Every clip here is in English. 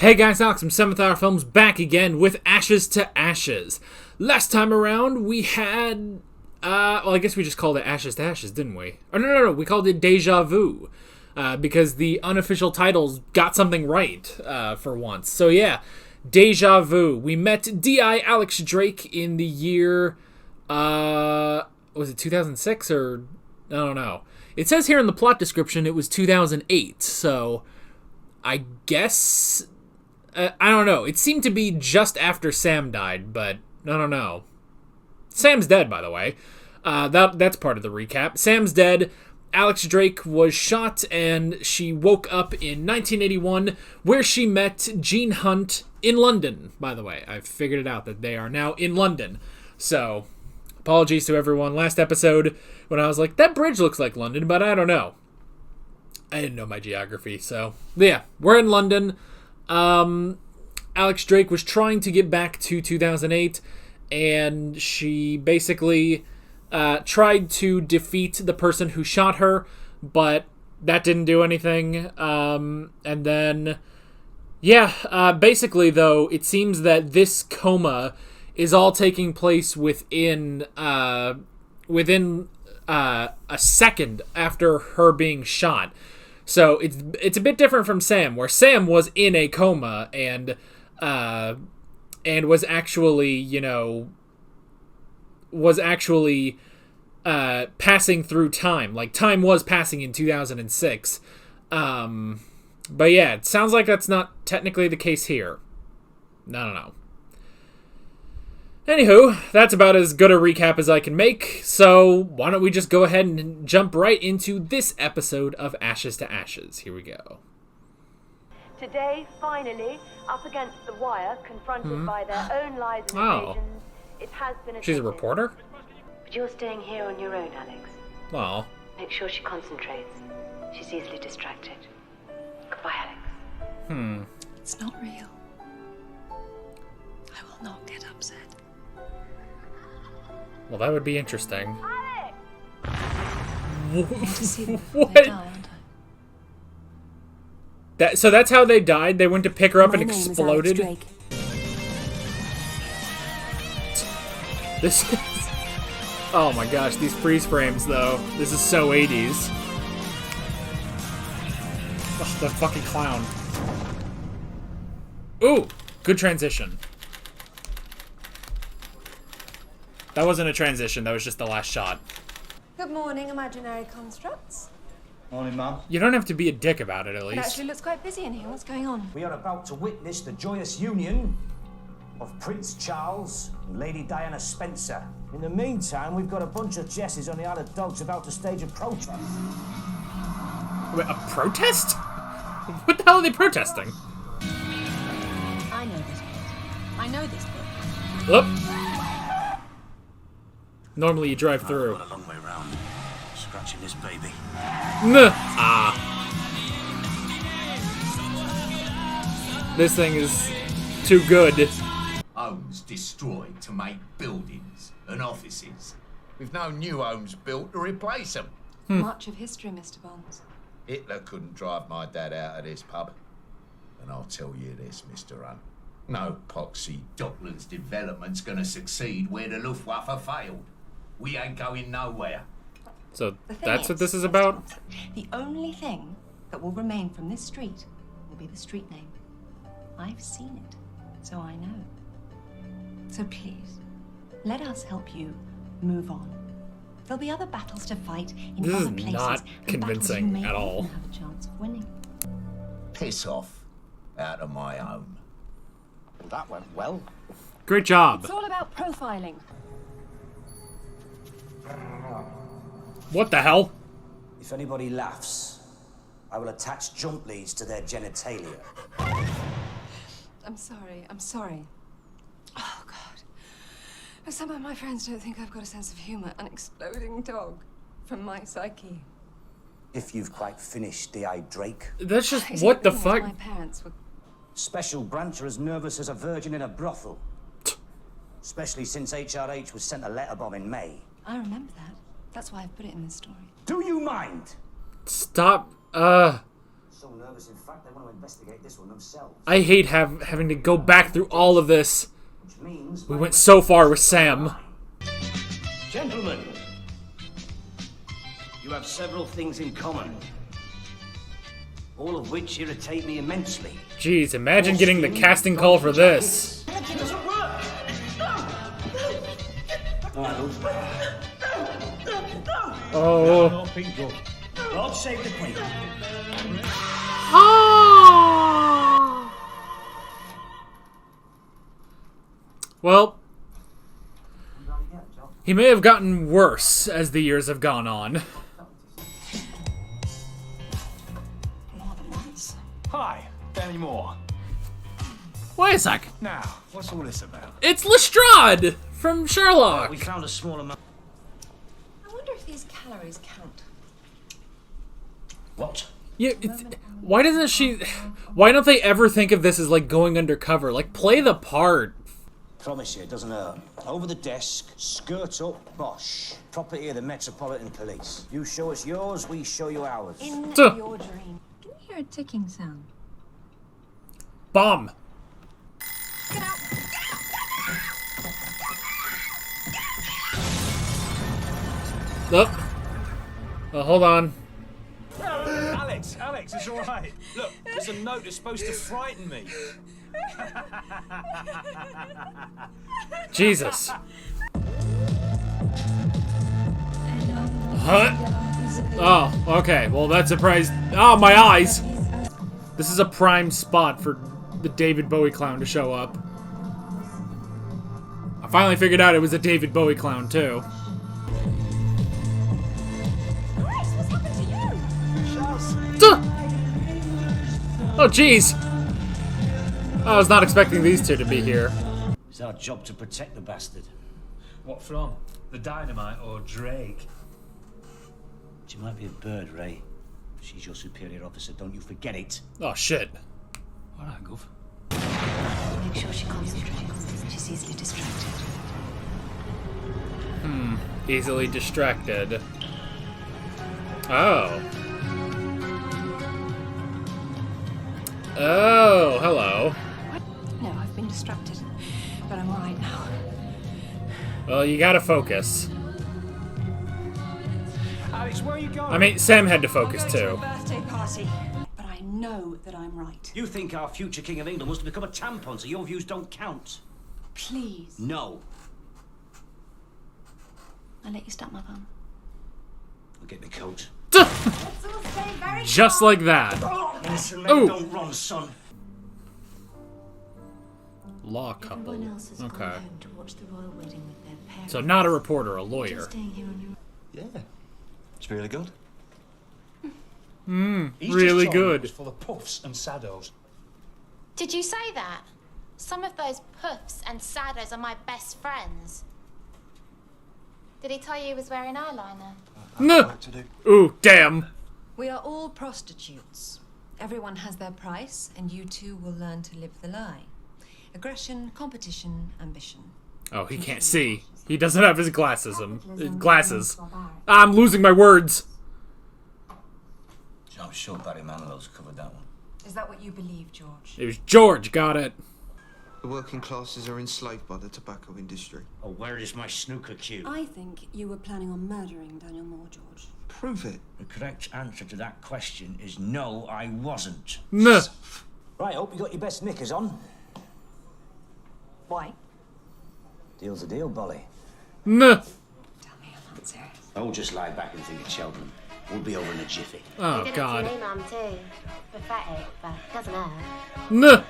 Hey guys, Alex from 7th Hour Films back again with Ashes to Ashes. Last time around we had, well I guess we just called it Ashes to Ashes, didn't we? Oh no, we called it Deja Vu. Because the unofficial titles got something right, for once. So yeah, Deja Vu. We met D.I. Alex Drake in the year, was it 2006 or, I don't know. It says here in the plot description it was 2008, so I guess... I don't know. It seemed to be just after Sam died, but I don't know. Sam's dead, by the way. That's part of the recap. Sam's dead. Alex Drake was shot, and she woke up in 1981, where she met Gene Hunt in London, by the way. I've figured it out that they are now in London. So, apologies to everyone. Last episode, when I was like, that bridge looks like London, but I don't know. I didn't know my geography, so... Yeah, we're in London. Alex Drake was trying to get back to 2008, and she basically tried to defeat the person who shot her, but that didn't do anything. And then, basically, though, it seems that this coma is all taking place within a second after her being shot. So it's a bit different from Sam, where Sam was in a coma and was actually, passing through time. Like, time was passing in 2006. But yeah, it sounds like that's not technically the case here. No. Anywho, that's about as good a recap as I can make, so why don't we just go ahead and jump right into this episode of Ashes to Ashes. Here we go. Today, finally, up against the wire, confronted by their own lies and evasions, it has been She's a reporter? But you're staying here on your own, Alex. Oh. Make sure she concentrates. She's easily distracted. Goodbye, Alex. It's not real. I will not get upset. Well, that would be interesting. What? So that's how they died? They went to pick her up and exploded? This is... Oh my gosh, these freeze frames, though. This is so 80s. Ugh, the fucking clown. Ooh, good transition. That wasn't a transition, that was just the last shot. Good morning, imaginary constructs. Morning, Mum. You don't have to be a dick about it, at It least. actually looks quite busy in here. What's going on? We are about to witness the joyous union of Prince Charles and Lady Diana Spencer. In the meantime, we've got a bunch of Jesses on the Isle of Dogs about to stage a protest. Wait, a protest? What the hell are they protesting? I know this bit. I know this bit. Whoop. Normally you drive through. Got a long way round. Scratching this baby. This thing is too good. Homes destroyed to make buildings and offices, with no new homes built to replace them. Much of history, Mr. Bonds. Hitler couldn't drive my dad out of this pub. And I'll tell you this, Mr. Hunt. No poxy Docklands development's gonna succeed where the Luftwaffe failed. We ain't going nowhere. So The thing that's what this is Mr. about? Bonds, the only thing that will remain from this street will be the street name. I've seen it, so I know. So please, let us help you move on. There'll be other battles to fight in This other is places. not and battles convincing you may at all. even have a chance of winning. Piss off out of my home. Well, that went well. Great job. It's all about profiling. What the hell? If anybody laughs, I will attach jump leads to their genitalia. I'm sorry. Oh, God. Some of my friends don't think I've got a sense of humor. An exploding dog from my psyche. If you've quite finished D.I. Drake. That's just, It's what the like being as fuck? My parents were... Special branch are as nervous as a virgin in a brothel. Especially since HRH was sent a letter bomb in May. I remember that. That's why I put it in this story. Do you mind? Stop, So nervous, in fact, they want to investigate this one themselves. I hate having to go back through all of this. Which means We went so far with Sam. Gentlemen, you have several things in common, all of which irritate me immensely. Jeez, imagine getting the casting call for this. It doesn't work! Oh. God save the Queen. Well, he may have gotten worse as the years have gone on. Hi, Danny Moore. Wait a sec. Now, what's all this about? It's Lestrade from Sherlock. We found a small amount. I wonder if these calories count. What? Yeah, why doesn't she... Why don't they ever think of this as, like, going undercover? Like, play the part. Promise you, it doesn't hurt. Over the desk, skirt up, bosh. Property of the Metropolitan Police. You show us yours, we show you ours. In Tuh. your dream. Can you hear a ticking sound? Bomb. Get out! Oh, hold on. Alex, it's all right. Look, there's a note that's supposed to frighten me. Jesus. Huh? Oh, okay. Well, that surprised... Oh, my eyes! This is a prime spot for the David Bowie clown to show up. I finally figured out it was a David Bowie clown, too. Grace, what's happened to you? Duh! Oh, jeez! I was not expecting these two to be here. It's our job to protect the bastard. What from? The dynamite or Drake? She might be a bird, Ray. She's your superior officer, don't you forget it. Oh, shit. All right, Gov. Make sure she concentrates. She's easily distracted. Easily distracted. Oh. Oh, hello. No, I've been distracted. But I'm alright now. Well, you gotta focus. Alex, where are you going? I mean, Sam had to focus, too. Birthday party. But I know that I'm right. You think our future King of England wants to become a tampon, so your views don't count? Please. No. I'll let you stamp my thumb. I'll get my coat. Just like that. Innocent men Ooh. don't run, son. Law couple. Everyone else has Okay. gone home to watch the royal wedding with their parents. So not a reporter, a You're lawyer. staying here on your Yeah, it's really good. Really good. Full of puffs and saddles. Did you say that? Some of those puffs and saddos are my best friends. Did he tell you he was wearing eyeliner? No. Ooh, damn. We are all prostitutes. Everyone has their price, and you two will learn to live the lie. Aggression, competition, ambition. Oh, he can't see. He doesn't have his glasses. Glasses. I'm losing my words. I'm sure Barry Manilow's covered that one. Is that what you believe, George? It was George. Got it. The working classes are enslaved by the tobacco industry. Oh, where is my snooker cue? I think you were planning on murdering Daniel Moore, George. Prove it. The correct answer to that question is no, I wasn't. Nah. Right, hope you got your best knickers on. Why? Deal's a deal, Bolly. Nah. Tell me I'm not serious. Don't just lie back and think it's Cheltenham. We'll be over in a jiffy. Oh, Did God. it to me, Mum, too. Pathetic, but doesn't hurt. Nah.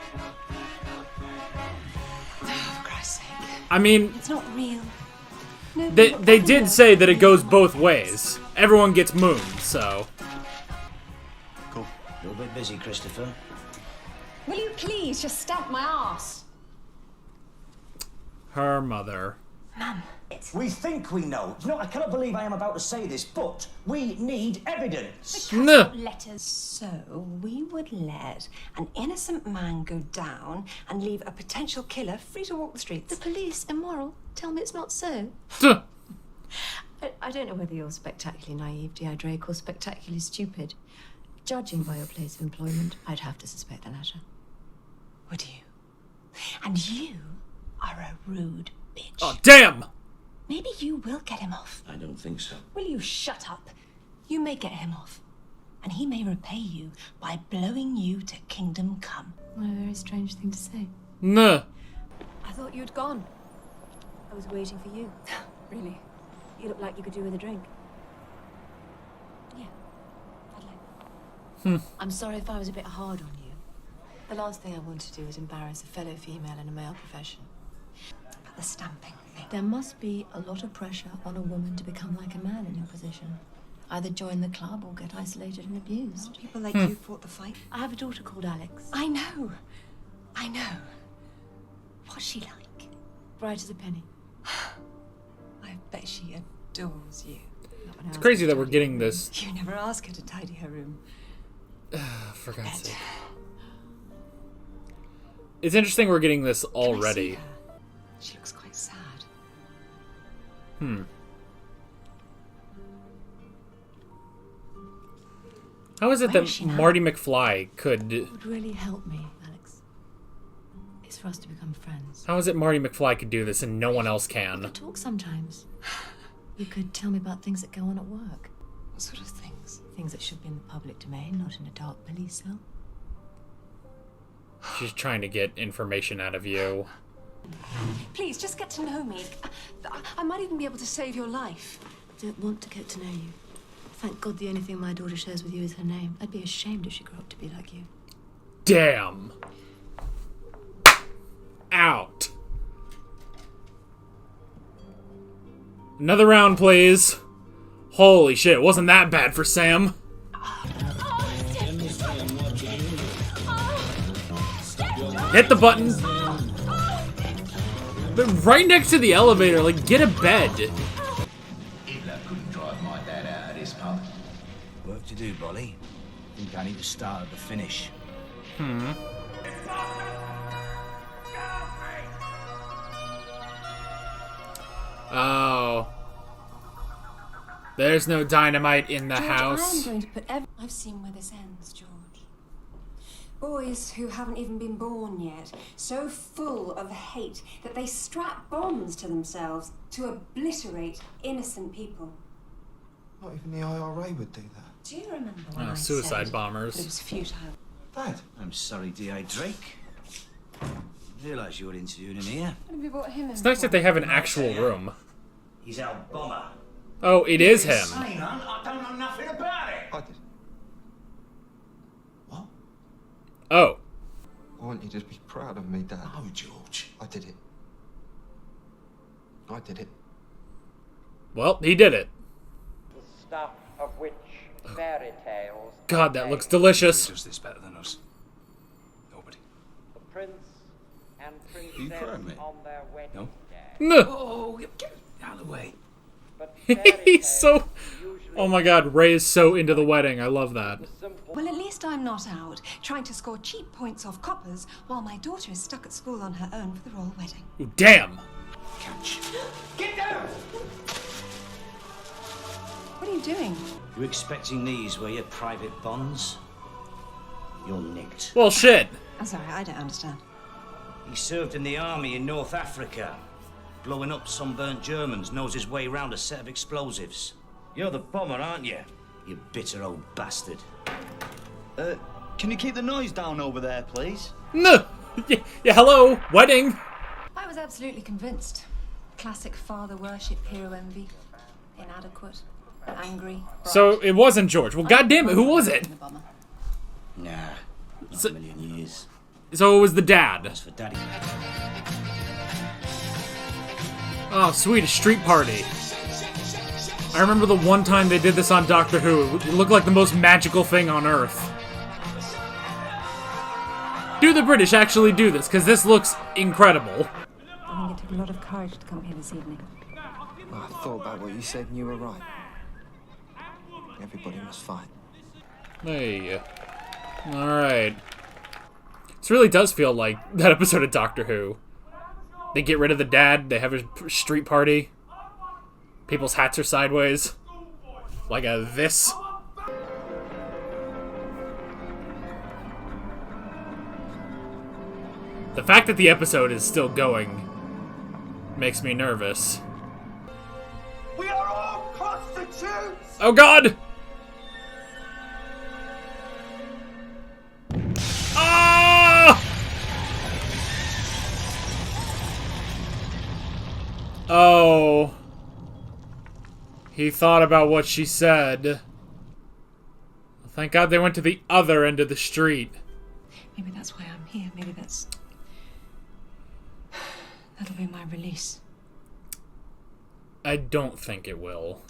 For Christ's sake. I mean, It's not real. they did say that it goes both ways. Everyone gets mooned, so. Cool. A little bit busy, Christopher. Will you please just stamp my ass? Her mother. We think we know. You know, I cannot believe I am about to say this, but we need evidence. Nah. Letters. So we would let an innocent man go down and leave a potential killer free to walk the streets. The police, immoral. Tell me it's not so. Duh. I don't know whether you're spectacularly naive, D.I. Drake, or spectacularly stupid. Judging by your place of employment, I'd have to suspect the latter. Would you? And you are a rude bitch. Oh, damn! Maybe you will get him off. I don't think so. Will you shut up? You may get him off. And he may repay you by blowing you to kingdom come. What a very strange thing to say. Nah. I thought you'd gone. I was waiting for you. Really? You look like you could do with a drink. Yeah. I'd like. I'm sorry if I was a bit hard on you. The last thing I want to do is embarrass a fellow female in a male profession. But the stamping thing. There must be a lot of pressure on a woman to become like a man in your position. Either join the club or get isolated and abused. People like you fought the fight. I have a daughter called Alex. I know. I know. What's she like? Bright as a penny. I bet she adores you. It's crazy that we're getting this. You never ask her to tidy her room. For God's sake. It's interesting we're getting this already. She looks quite sad. How is it that Marty McFly could... What would really help me, Alex, is for us to become friends. How is it Marty McFly could do this and no one else We can? could talk sometimes. You could tell me about things that go on at work. What sort of things? Things that should be in the public domain, not in a dark police cell. She's trying to get information out of you. Please, just get to know me. I might even be able to save your life. I don't want to get to know you. Thank God the only thing my daughter shares with you is her name. I'd be ashamed if she grew up to be like you. Damn. Out. Another round, please. Holy shit, it wasn't that bad for Sam. Hit the button. But right next to the elevator, like, get a bed. Hitler couldn't drive my dad out of this pub. Work to do, Bolly. Think I need to start at the finish. Oh. There's no dynamite in the George, house. I'm going to put I've seen where this ends, George. Boys who haven't even been born yet, so full of hate that they strap bombs to themselves to obliterate innocent people. Not even the IRA would do that. Do you remember when I Suicide said bombers. it was futile? Dad. I'm sorry, D.I. Drake. Realise you were interviewing him here. What have you brought him in It's nice for? that they have an actual room. He's our bomber. Oh, it is him. Hang on, I don't know nothing about it. I did. What? Oh. I want you to be proud of me, Dad. Oh, George. I did it. I did it. Well, he did it. The stuff of which fairy tales. God, that looks delicious. Who does this better than us? Nobody. The prince and you princess crying, mate? on their wedding No. day. No. Oh, get out of the way. But fairy He's tales so... usually Oh my god, Ray is so into the wedding. I love that. simple. Well, at least I'm not out trying to score cheap points off coppers while my daughter is stuck at school on her own for the royal wedding. Ooh, damn. Catch. Get down! What are you doing? You expecting these were your private bonds? You're nicked. Well, shit. I'm sorry, I don't understand. He served in the army in North Africa. Blowing up sunburnt Germans, knows his way around a set of explosives. You're the bomber, aren't you? You bitter old bastard. Can you keep the noise down over there, please? No. Yeah, hello. Wedding. I was absolutely convinced. Classic father worship, hero envy. Inadequate, angry. So it wasn't George. Well, goddamn it, who was it? Nah, not So- a million years. So it was the dad. That's for Daddy. Oh, sweet, a street party. I remember the one time they did this on Doctor Who. It looked like the most magical thing on Earth. Do the British actually do this? Because this looks incredible. I think it took a lot of courage to come here this evening. I thought about what you said and you were right. Everybody must fight. Hey. Alright. This really does feel like that episode of Doctor Who. They get rid of the dad, they have a street party. People's hats are sideways. Like a this. The fact that the episode is still going makes me nervous. We are all prostitutes! Oh god! Ah! Oh. He thought about what she said. Thank God they went to the other end of the street. Maybe that's why I'm here. Maybe that'll be my release. I don't think it will.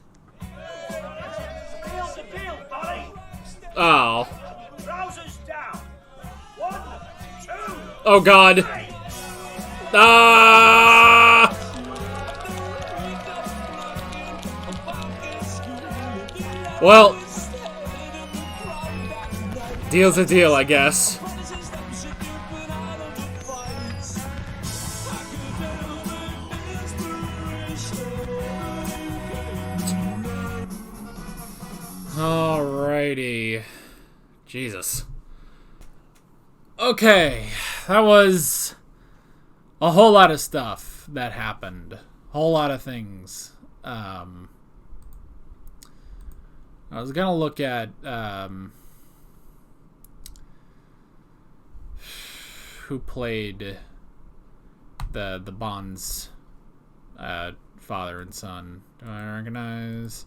Oh. Trousers down. 1, 2. Oh god. Ah! Well, deal's a deal, I guess. Alrighty. Jesus. Okay, that was a whole lot of stuff that happened. Whole lot of things. I was gonna look at who played the Bonds father and son. Do I recognize?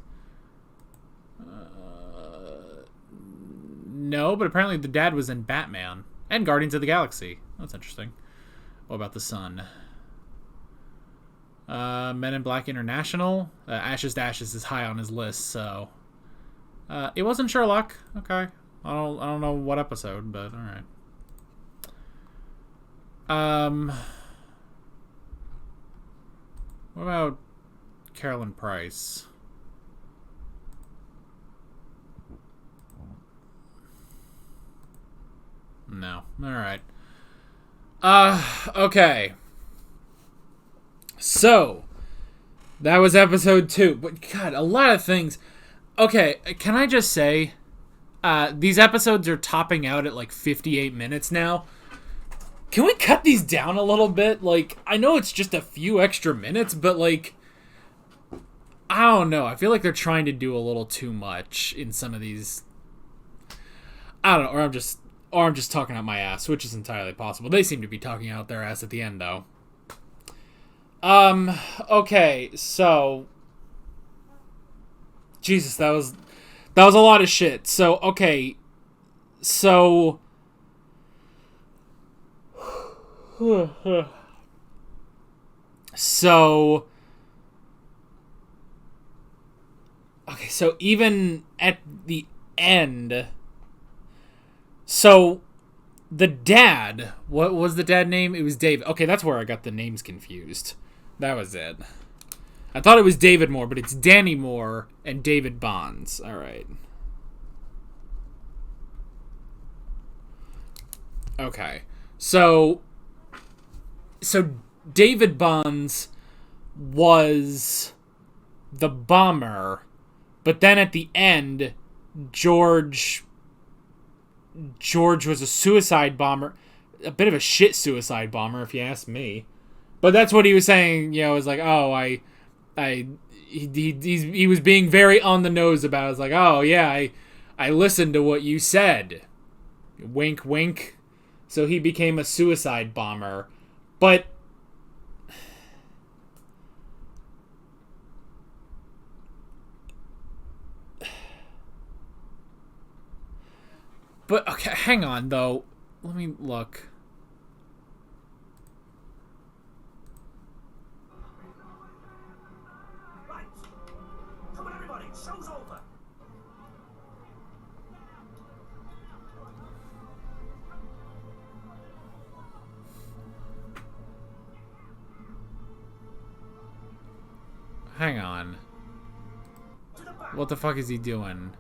No, but apparently the dad was in Batman and Guardians of the Galaxy. That's interesting. What about the son? Men in Black International. Ashes to Ashes is high on his list, so it wasn't Sherlock. Okay, I don't know what episode, but all right. What about Carolyn Price? No. Alright. Okay. So, that was episode 2. But, God, a lot of things. Okay, can I just say, these episodes are topping out at like 58 minutes now. Can we cut these down a little bit? Like, I know it's just a few extra minutes, but like, I don't know. I feel like they're trying to do a little too much in some of these. I don't know, or I'm just talking out my ass, which is entirely possible. They seem to be talking out their ass at the end, though. Okay, so... Jesus, that was a lot of shit. So, okay, so... So... Okay, so even at the end... So, the dad, what was the dad name? It was David. Okay, that's where I got the names confused. That was it. I thought it was David Moore, but it's Danny Moore and David Bonds. All right. Okay. So David Bonds was the bomber, but then at the end, George was a suicide bomber. A bit of a shit suicide bomber, if you ask me. But that's what he was saying, you know, it was like, oh, he was being very on the nose about it. It's like, oh, yeah, I listened to what you said. Wink, wink. So he became a suicide bomber. But... But, okay, hang on, though. Let me look. Right. Come on, everybody. Show's over. Hang on. What the fuck is he doing?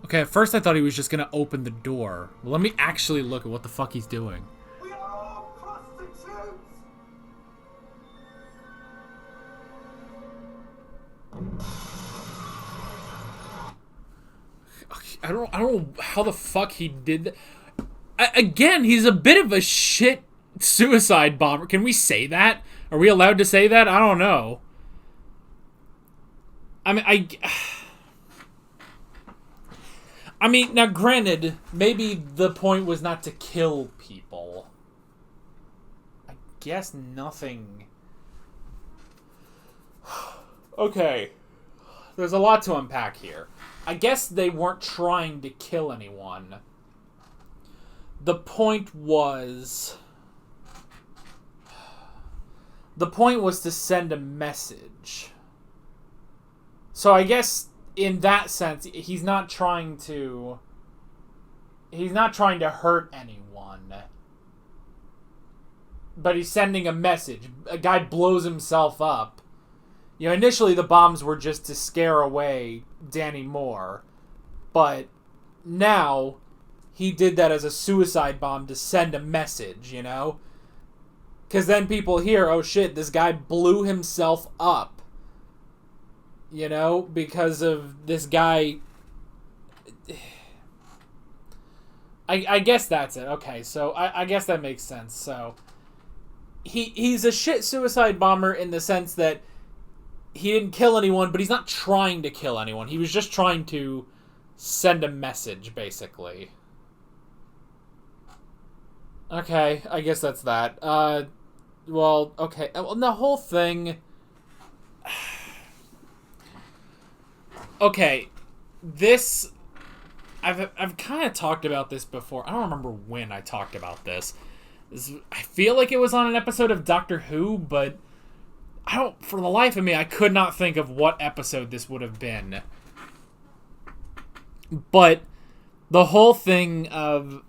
Okay, at first I thought he was just gonna open the door. Well, let me actually look at what the fuck he's doing. We are all prostitutes. I don't know how the fuck he did that. Again, he's a bit of a shit suicide bomber. Can we say that? Are we allowed to say that? I don't know. I mean, now granted, maybe the point was not to kill people. I guess nothing. Okay. There's a lot to unpack here. I guess they weren't trying to kill anyone. The point was to send a message. So I guess in that sense, he's not trying to hurt anyone. But he's sending a message. A guy blows himself up. You know, initially the bombs were just to scare away Danny Moore. But now he did that as a suicide bomb to send a message, you know? Because then people hear, oh shit, this guy blew himself up. You know? Because of this guy. I guess that's it. Okay, so I guess that makes sense. So he's a shit suicide bomber in the sense that he didn't kill anyone, but he's not trying to kill anyone. He was just trying to send a message, basically. Okay, I guess that's that. Well, okay. Well, the whole thing... Okay, this... I've kind of talked about this before. I don't remember when I talked about this. I feel like it was on an episode of Doctor Who, but for the life of me, I could not think of what episode this would have been. But the whole thing of...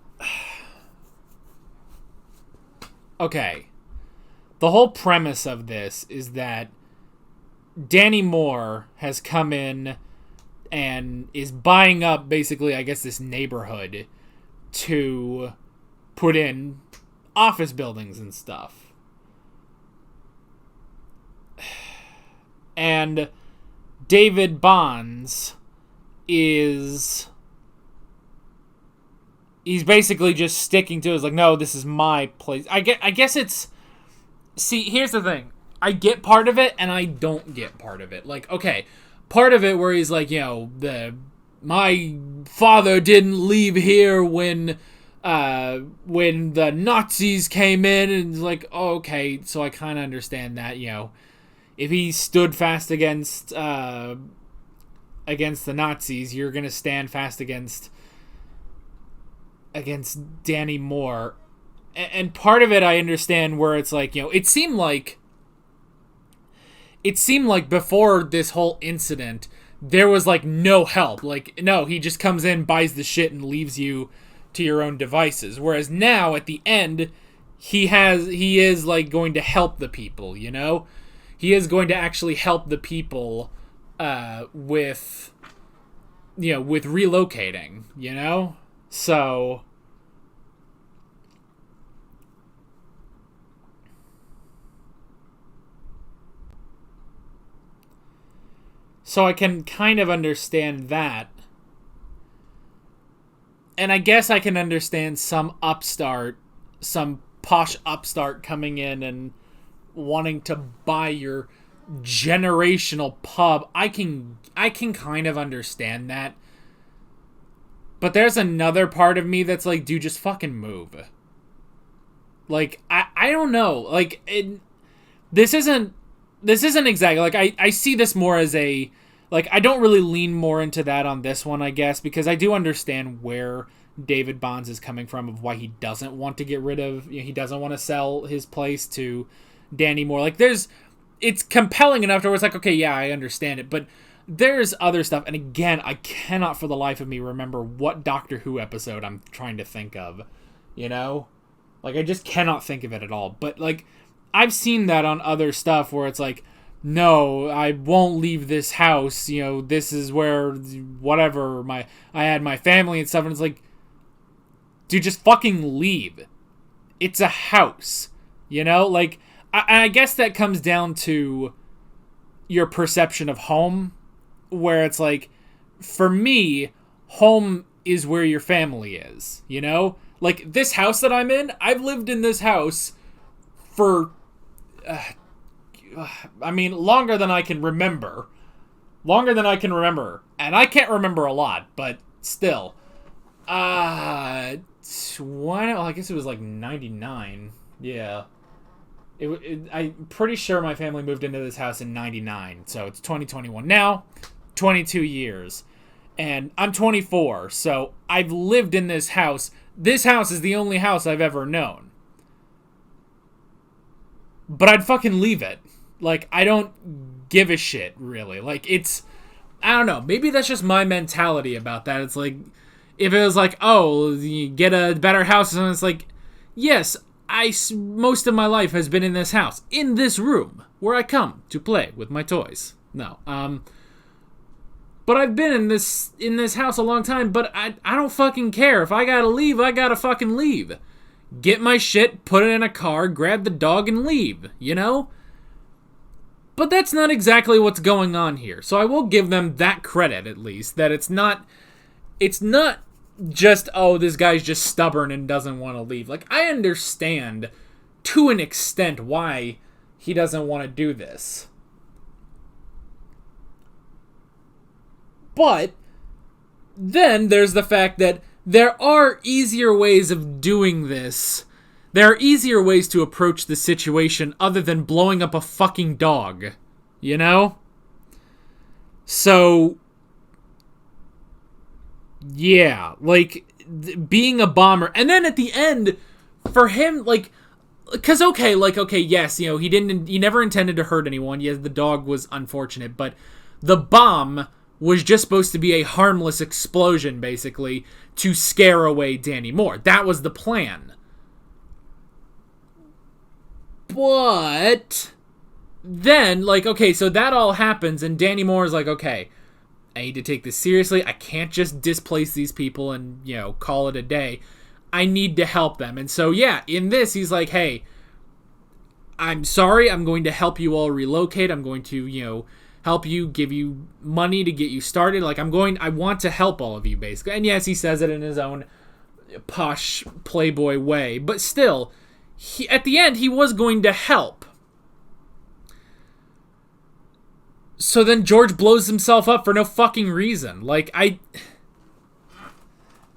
Okay. The whole premise of this is that Danny Moore has come in and is buying up, basically, I guess, this neighborhood to put in office buildings and stuff. And David Bonds he's basically just sticking to it. It's like, no, this is my place. I guess it's... See, here's the thing. I get part of it, and I don't get part of it. Like, okay, part of it where he's like, you know, my father didn't leave here when the Nazis came in, and it's like, oh, okay, so I kind of understand that, you know. If he stood fast against the Nazis, you're gonna stand fast against Danny Moore. And part of it I understand where it's like, you know, it seemed like before this whole incident, there was like no help. Like, no, he just comes in, buys the shit, and leaves you to your own devices. Whereas now, at the end, he is like going to help the people, you know? He is going to actually help the people with relocating, you know? So I can kind of understand that. And I guess I can understand some posh upstart coming in and wanting to buy your generational pub. I can kind of understand that. But there's another part of me that's like, dude, just fucking move. Like, I don't know. Like, this isn't exactly... Like, I see this more as a... Like, I don't really lean more into that on this one, I guess, because I do understand where David Bonds is coming from, of why he doesn't want to get rid of... You know, he doesn't want to sell his place to Danny Moore. Like, it's compelling enough to where it's like, okay, yeah, I understand it, but there's other stuff, and again, I cannot for the life of me remember what Doctor Who episode I'm trying to think of, you know? Like, I just cannot think of it at all, but, like, I've seen that on other stuff where it's like, no, I won't leave this house, you know, this is where, whatever, I had my family and stuff, and it's like, dude, just fucking leave. It's a house, you know? Like, I guess that comes down to your perception of home, where it's like, for me, home is where your family is, you know? Like, this house that I'm in, I've lived in this house for, longer than I can remember. And I can't remember a lot, but still. I guess it was like 99. Yeah. I'm pretty sure my family moved into this house in 99, so it's 2021 now, 22 years. And I'm 24, so I've lived in this house. This house is the only house I've ever known. But I'd fucking leave it. Like, I don't give a shit, really. Like, I don't know, maybe that's just my mentality about that. It's like, if it was like, oh, you get a better house, and it's like, yes, most of my life has been in this house, in this room, where I come to play with my toys. No, but I've been in this house a long time, but I don't fucking care. If I gotta leave, I gotta fucking leave. Get my shit, put it in a car, grab the dog, and leave, you know? But that's not exactly what's going on here. So I will give them that credit, at least, that it's not just, oh, this guy's just stubborn and doesn't want to leave. Like, I understand, to an extent, why he doesn't want to do this. But then there's the fact that there are easier ways of doing this. There are easier ways to approach the situation other than blowing up a fucking dog. You know? So, yeah, like, being a bomber. And then at the end, for him, like, because, okay, yes, you know, he never intended to hurt anyone. Yes, the dog was unfortunate, but the bomb was just supposed to be a harmless explosion, basically, to scare away Danny Moore. That was the plan. But then, like, okay, so that all happens, and Danny Moore is like, okay, I need to take this seriously. I can't just displace these people and, you know, call it a day. I need to help them. And so, yeah, in this, he's like, hey, I'm sorry, I'm going to help you all relocate. I'm going to, you know, help you, give you money to get you started. Like, I want to help all of you, basically. And yes, he says it in his own posh playboy way. But still, at the end, he was going to help. So then George blows himself up for no fucking reason. Like, And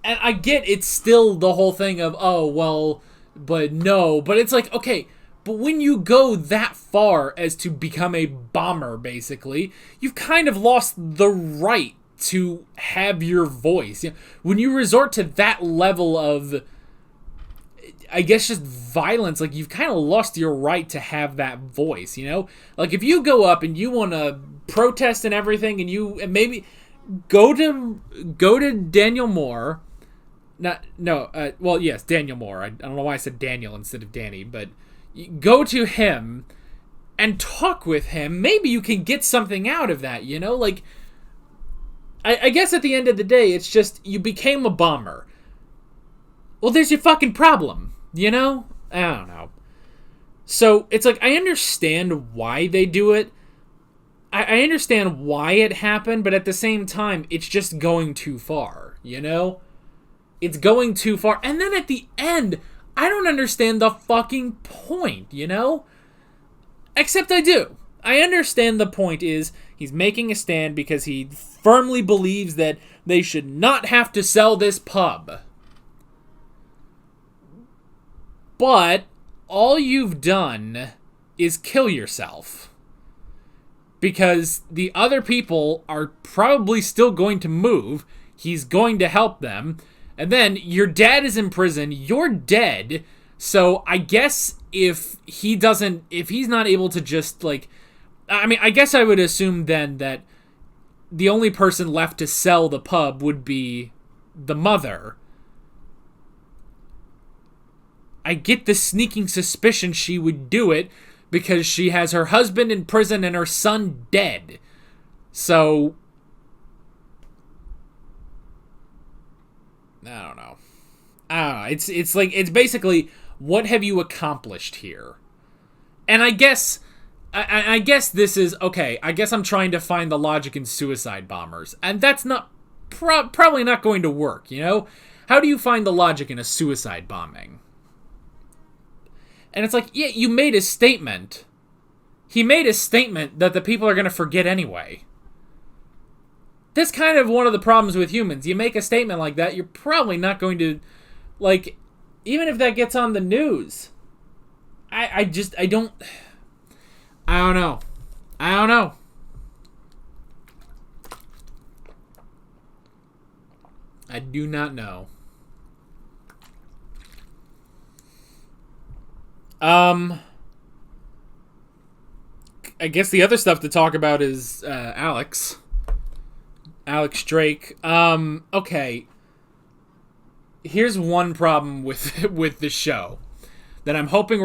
I get it's still the whole thing of, oh, well, but no. But it's like, okay, but when you go that far as to become a bomber, basically, you've kind of lost the right to have your voice. You know, when you resort to that level of, I guess, just violence, like, you've kind of lost your right to have that voice, you know? Like, if you go up and you want to protest and everything, and maybe go to Daniel Moore. Yes, Daniel Moore. I don't know why I said Daniel instead of Danny, but go to him and talk with him. Maybe you can get something out of that, you know? Like, I guess at the end of the day, it's just, you became a bomber. Well, there's your fucking problem, you know? I don't know. So, it's like, I understand why they do it. I understand why it happened, but at the same time, it's just going too far, you know? It's going too far. And then at the end, I don't understand the fucking point, you know? Except I do. I understand the point is he's making a stand because he firmly believes that they should not have to sell this pub. But all you've done is kill yourself. Because the other people are probably still going to move. He's going to help them. And then your dad is in prison. You're dead. So I guess if he's not able to just, like, I mean, I guess I would assume then that the only person left to sell the pub would be the mother. I get the sneaking suspicion she would do it because she has her husband in prison and her son dead. So, I don't know. It's like, it's basically, what have you accomplished here? And I guess this is, okay, I guess I'm trying to find the logic in suicide bombers. And that's not probably not going to work, you know? How do you find the logic in a suicide bombing? And it's like, yeah, you made a statement. He made a statement that the people are going to forget anyway. That's kind of one of the problems with humans. You make a statement like that, you're probably not going to, like, even if that gets on the news. I don't know. I do not know. I guess the other stuff to talk about is Alex Drake. Okay. Here's one problem with the show that I'm hoping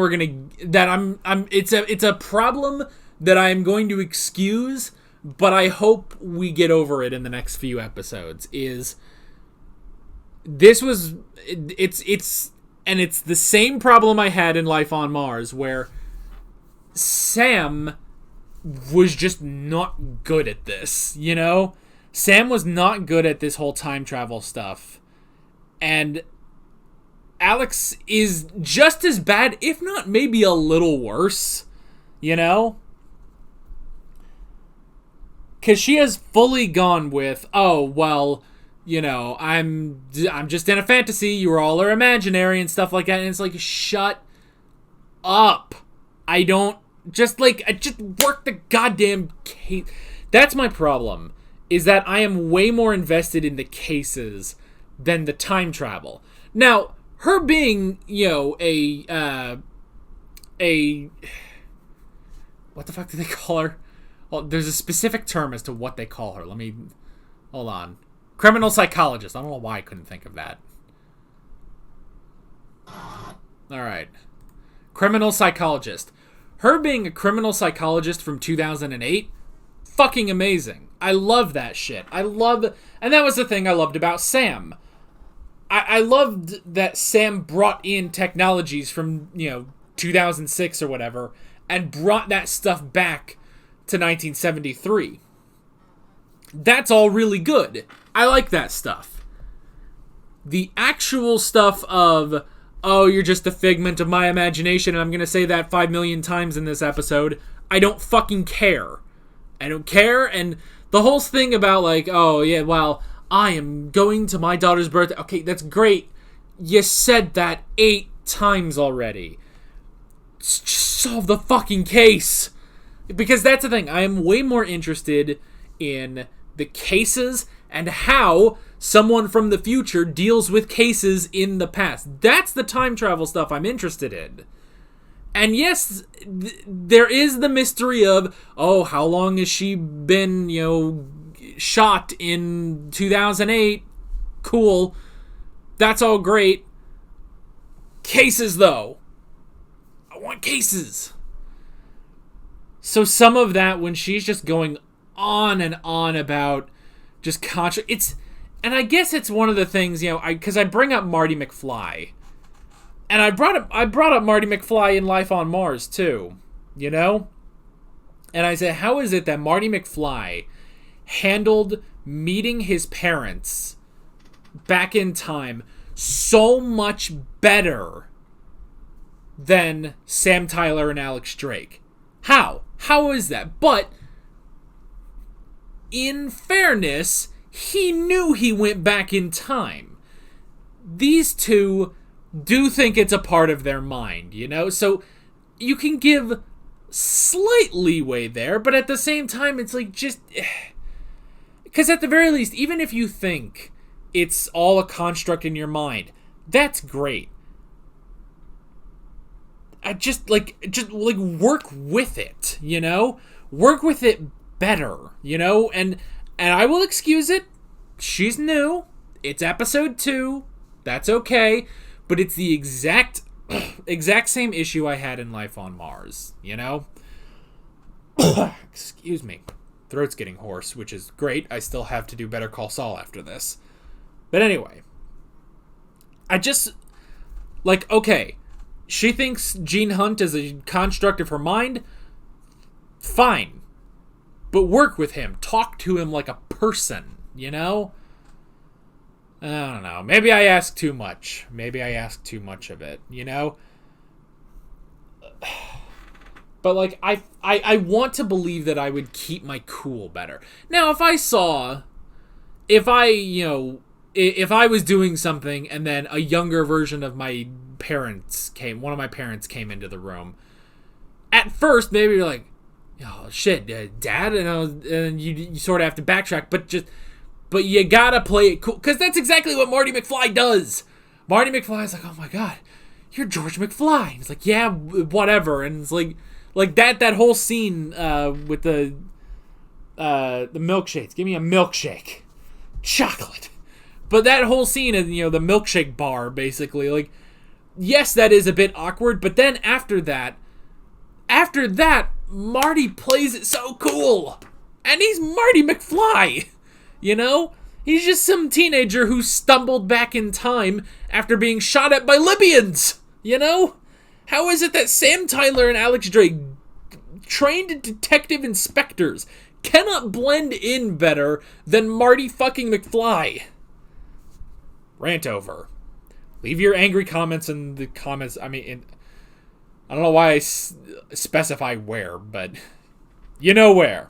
it's a problem that I'm going to excuse, but I hope we get over it in the next few episodes. It's the same problem I had in Life on Mars, where Sam was just not good at this, you know? Sam was not good at this whole time travel stuff. And Alex is just as bad, if not maybe a little worse, you know? Because she has fully gone with, oh, well, you know, I'm just in a fantasy, you all are imaginary and stuff like that. And it's like, shut up. Just work the goddamn case. That's my problem, is that I am way more invested in the cases than the time travel. Now, her being, you know, a what the fuck do they call her? Well, there's a specific term as to what they call her. Hold on. Criminal psychologist. I don't know why I couldn't think of that. Alright. Criminal psychologist. Her being a criminal psychologist from 2008, fucking amazing. I love that shit. And that was the thing I loved about Sam. I loved that Sam brought in technologies from, you know, 2006 or whatever, and brought that stuff back to 1973. That's all really good. I like that stuff. The actual stuff of, oh, you're just a figment of my imagination, and I'm going to say that 5 million times in this episode, I don't fucking care. I don't care, and the whole thing about, like, oh, yeah, well, I am going to my daughter's birthday. Okay, that's great. You said that 8 times already. Just solve the fucking case. Because that's the thing. I am way more interested in the cases and how someone from the future deals with cases in the past. That's the time travel stuff I'm interested in. And yes, there is the mystery of, oh, how long has she been, you know, shot in 2008? Cool. That's all great. Cases, though. I want cases. So some of that, when she's just going on and on about just and I guess it's one of the things, you know, because I bring up Marty McFly. And I brought up Marty McFly in Life on Mars, too. You know? And I said, how is it that Marty McFly handled meeting his parents back in time so much better than Sam Tyler and Alex Drake? How? How is that? But, in fairness, he knew he went back in time. These two do think it's a part of their mind, you know? So, you can give slight leeway there, but at the same time, it's like, just... Because at the very least, even if you think it's all a construct in your mind, that's great. Just work with it, you know? Work with it better, you know? And I will excuse it. She's new. It's episode 2. That's okay. But it's the exact same issue I had in Life on Mars, you know? Excuse me. Throat's getting hoarse, which is great. I still have to do Better Call Saul after this. But anyway. I just... Like, okay... She thinks Gene Hunt is a construct of her mind. Fine. But work with him. Talk to him like a person, you know? I don't know. Maybe I ask too much. Maybe I ask too much of it, you know? But, like, I want to believe that I would keep my cool better. Now, if I was doing something and then a younger version of my parents one of my parents came into the room, at first, maybe you're like, oh, shit, Dad? And you sort of have to backtrack, but you gotta play it cool, because that's exactly what Marty McFly does. Marty McFly's like, oh my God, you're George McFly. And it's like, yeah, whatever. And it's like that whole scene with the milkshakes. Give me a milkshake. Chocolate. But that whole scene of, the milkshake bar, basically, like, yes, that is a bit awkward, but then after that, Marty plays it so cool. And he's Marty McFly. You know? He's just some teenager who stumbled back in time after being shot at by Libyans. You know? How is it that Sam Tyler and Alex Drake, trained detective inspectors, cannot blend in better than Marty fucking McFly? Rant over. Leave your angry comments in the comments. I mean, I don't know why I specify where, but you know where.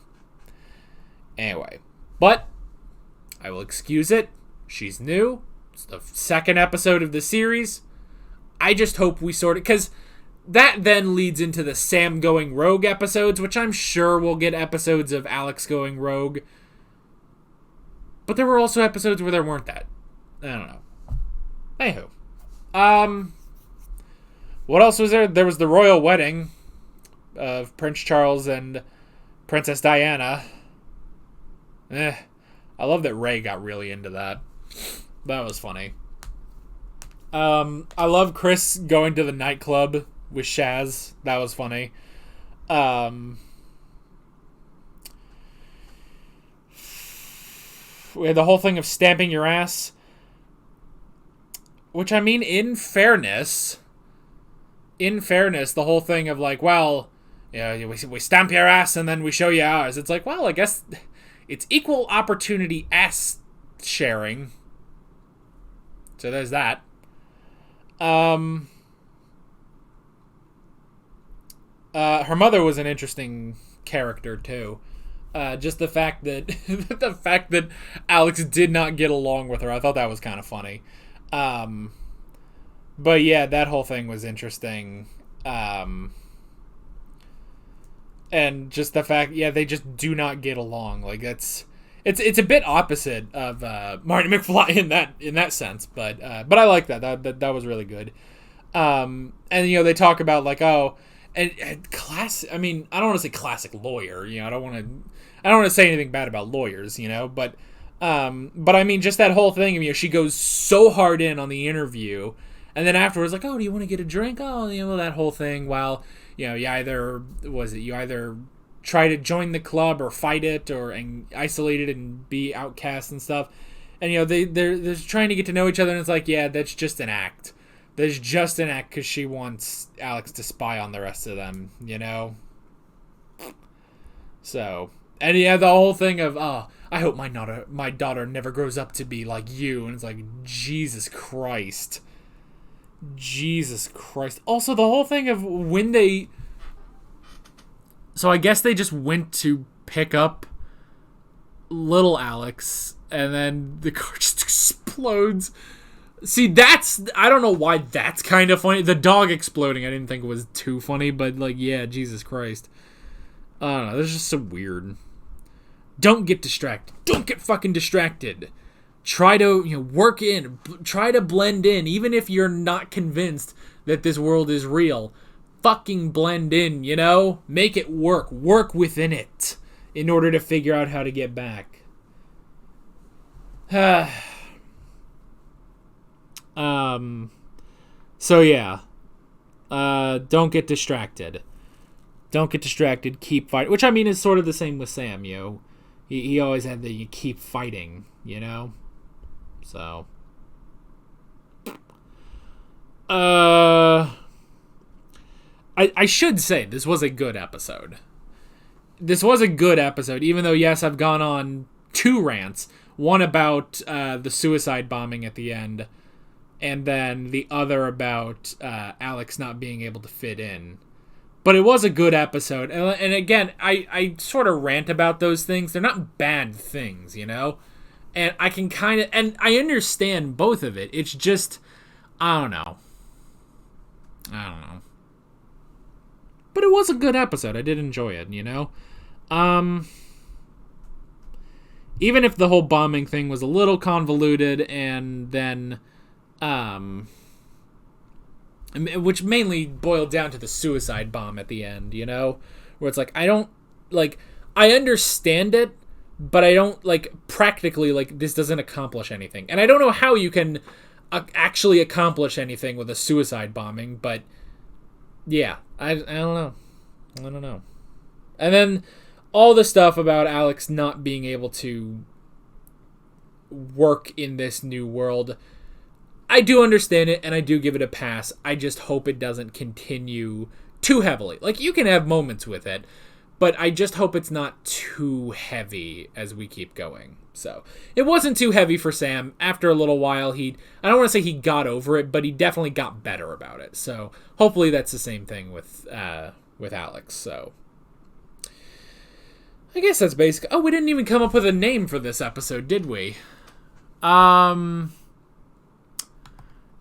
Anyway, but I will excuse it. She's new. It's the second episode of the series. I just hope we sort of... Because that then leads into the Sam going rogue episodes, which I'm sure we'll get episodes of Alex going rogue. But there were also episodes where there weren't that. I don't know. Anywho. What else was there? There was the royal wedding of Prince Charles and Princess Diana. I love that Ray got really into that. That was funny. I love Chris going to the nightclub with Shaz. That was funny. We had the whole thing of stamping your ass. Which, I mean, in fairness, the whole thing of like, well, we stamp your ass and then we show you ours. It's like, well, I guess it's equal opportunity ass sharing. So there's that. Her mother was an interesting character too. Just the fact that Alex did not get along with her, I thought that was kind of funny. But yeah, that whole thing was interesting. And just the fact, they just do not get along. Like it's a bit opposite of Marty McFly in that sense, but I like that was really good. And they talk about like, oh, and class. I mean, I don't want to say classic lawyer. I don't want to say anything bad about lawyers. But I mean, just that whole thing. She goes so hard in on the interview, and then afterwards, like, oh, do you want to get a drink? Oh, that whole thing. While you either try to join the club or fight it and isolate it and be outcast and stuff. And, they're trying to get to know each other. And it's like, yeah, that's just an act. That's just an act because she wants Alex to spy on the rest of them, So, and the whole thing of, oh, I hope my daughter never grows up to be like you. And it's like, Jesus Christ. Also, the whole thing of when they... So I guess they just went to pick up little Alex, and then the car just explodes. See, I don't know why that's kind of funny. The dog exploding I didn't think was too funny, but like, yeah, Jesus Christ. I don't know, that's just so weird. Don't get distracted. Don't get fucking distracted. Try to, work in. Try to blend in, even if you're not convinced that this world is real. Fucking blend in, Make it work. Work within it in order to figure out how to get back. So yeah. Don't get distracted. Keep fighting. Which, I mean, is sort of the same with Sam, He always had the keep fighting, So. I should say this was a good episode. Even though, yes, I've gone on 2 rants. One about the suicide bombing at the end, and then the other about Alex not being able to fit in. But it was a good episode. And again, I sort of rant about those things. They're not bad things, you know? And I can kind of... And I understand both of it. It's just... I don't know. But it was a good episode. I did enjoy it, you know? Even if the whole bombing thing was a little convoluted, and then... which mainly boiled down to the suicide bomb at the end, you know? Where it's like, I don't, like, I understand it, but I don't, like, practically, like, this doesn't accomplish anything. And I don't know how you can actually accomplish anything with a suicide bombing, but, yeah, I don't know. I don't know. And then all the stuff about Alex not being able to work in this new world, I do understand it, and I do give it a pass. I just hope it doesn't continue too heavily. Like, you can have moments with it, but I just hope it's not too heavy as we keep going. So, it wasn't too heavy for Sam. After a little while, I don't want to say he got over it, but he definitely got better about it. So, hopefully that's the same thing with Alex. So, I guess that's basic. Oh, we didn't even come up with a name for this episode, did we?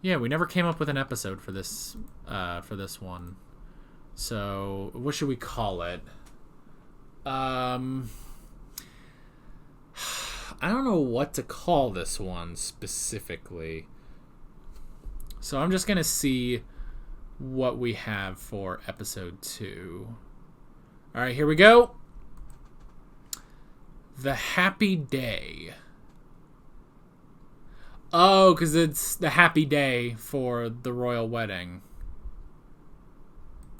Yeah, we never came up with an episode for this one. So, what should we call it? I don't know what to call this one specifically. So, I'm just going to see what we have for episode 2. All right, here we go. The Happy Day. Oh, because it's the happy day for the royal wedding.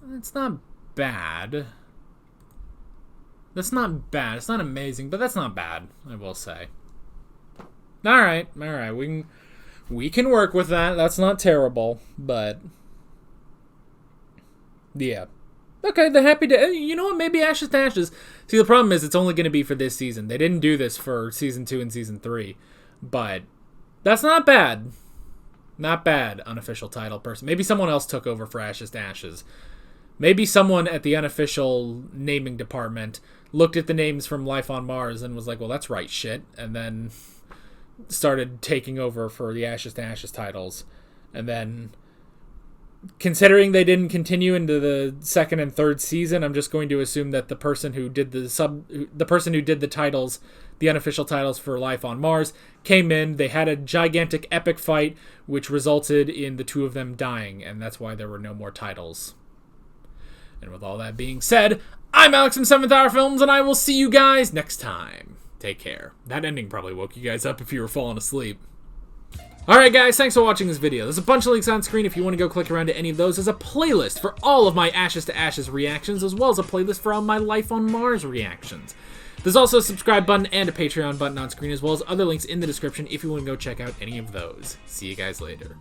It's not bad. That's not bad. It's not amazing, but that's not bad, I will say. Alright. We can work with that. That's not terrible, but... yeah. Okay, the happy day. You know what? Maybe Ashes to Ashes. See, the problem is it's only going to be for this season. They didn't do this for Season 2 and Season 3, but... that's not bad. Not bad, unofficial title person. Maybe someone else took over for Ashes to Ashes. Maybe someone at the unofficial naming department looked at the names from Life on Mars and was like, well, that's right shit. And then started taking over for the Ashes to Ashes titles. And then, considering they didn't continue into the second and third season, I'm just going to assume that the person who did the titles, the unofficial titles for Life on Mars, came in. They had a gigantic epic fight, which resulted in the two of them dying, and that's why there were no more titles. And with all that being said, I'm Alex from 7th Hour Films, and I will see you guys next time. Take care. That ending probably woke you guys up if you were falling asleep. Alright guys, thanks for watching this video. There's a bunch of links on screen if you want to go click around to any of those. There's a playlist for all of my Ashes to Ashes reactions, as well as a playlist for all my Life on Mars reactions. There's also a subscribe button and a Patreon button on screen, as well as other links in the description if you want to go check out any of those. See you guys later.